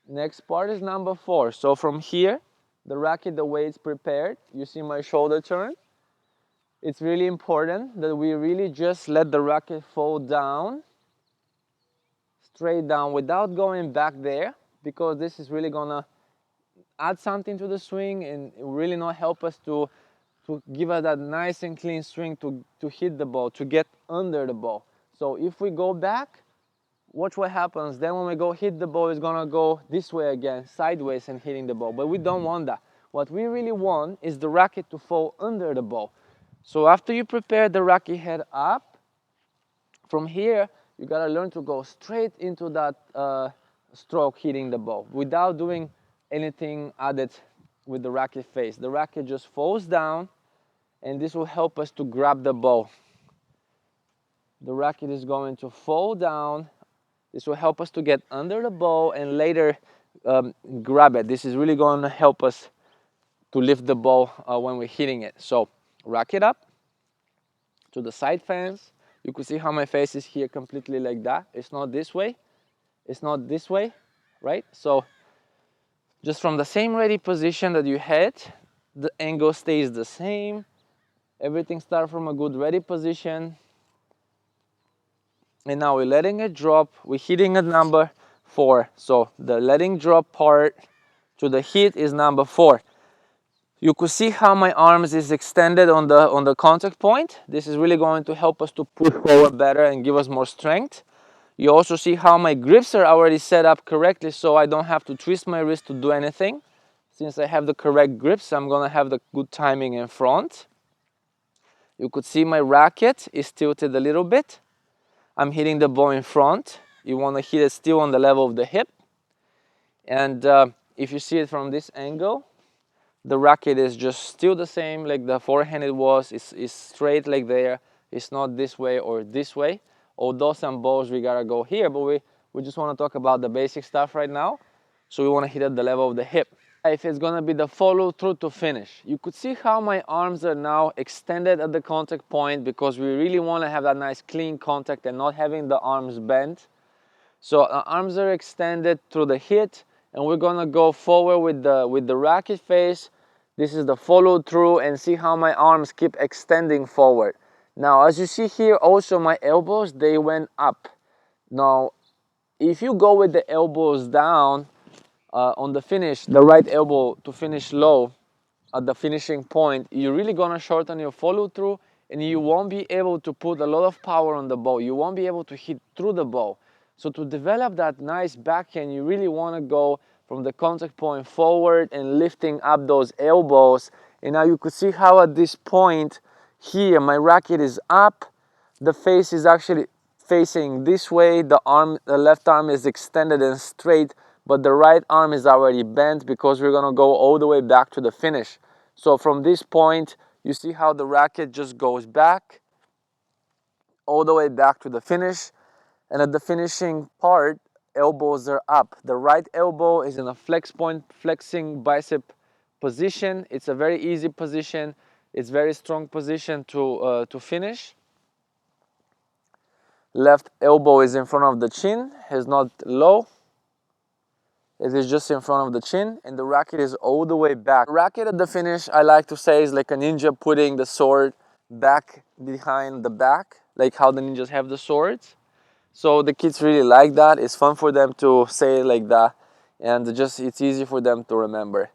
Next part is number 4. So from here, the racket, the way it's prepared, you see my shoulder turn. It's really important that we really just let the racket fall down, straight down, without going back there, because this is really gonna add something to the swing and it really not help us to give us that nice and clean swing to hit the ball, to get under the ball. So if we go back, watch what happens. Then when we go hit the ball, it's gonna go this way again, sideways and hitting the ball. But we don't want that. What we really want is the racket to fall under the ball. So after you prepare the racket head up, from here, you gotta learn to go straight into that stroke hitting the ball without doing anything added with the racket face. The racket just falls down and this will help us to grab the ball. The racket is going to fall down. This will help us to get under the ball and later grab it. This is really going to help us to lift the ball when we're hitting it. So racket up to the side fence. You can see how my face is here completely like that. It's not this way. It's not this way, right? So just from the same ready position that you had, the angle stays the same. Everything starts from a good ready position. And now we're letting it drop. We're hitting at number 4. So the letting drop part to the hit is number 4. You could see how my arms is extended on the contact point. This is really going to help us to push forward better and give us more strength. You also see how my grips are already set up correctly, so I don't have to twist my wrist to do anything. Since I have the correct grips, I'm gonna have the good timing in front. You could see my racket is tilted a little bit. I'm hitting the ball in front. You want to hit it still on the level of the hip. And if you see it from this angle, the racket is just still the same like the forehand it was. It's straight like there. It's not this way or this way. Although some balls we gotta go here, but we just want to talk about the basic stuff right now. So we want to hit at the level of the hip. If it's gonna be the follow through to finish, you could see how my arms are now extended at the contact point because we really want to have that nice clean contact and not having the arms bent. So our arms are extended through the hit and we're gonna go forward with the racket face. This is the follow through and see how my arms keep extending forward. Now as you see here also my elbows, they went up. Now if you go with the elbows down, on the finish, the right elbow to finish low at the finishing point, you're really gonna shorten your follow through and you won't be able to put a lot of power on the ball. You won't be able to hit through the ball. So to develop that nice backhand, you really wanna go from the contact point forward and lifting up those elbows. And now you could see how at this point here, my racket is up, the face is actually facing this way, the left arm is extended and straight, but the right arm is already bent because we're gonna go all the way back to the finish. So from this point, you see how the racket just goes back, all the way back to the finish. And at the finishing part, elbows are up. The right elbow is in a flex point, flexing bicep position. It's a very easy position. It's very strong position to finish. Left elbow is in front of the chin, is not low. It is just in front of the chin and the racket is all the way back. Racket at the finish, I like to say, is like a ninja putting the sword back behind the back, like how the ninjas have the swords. So the kids really like that. It's fun for them to say it like that and just it's easy for them to remember.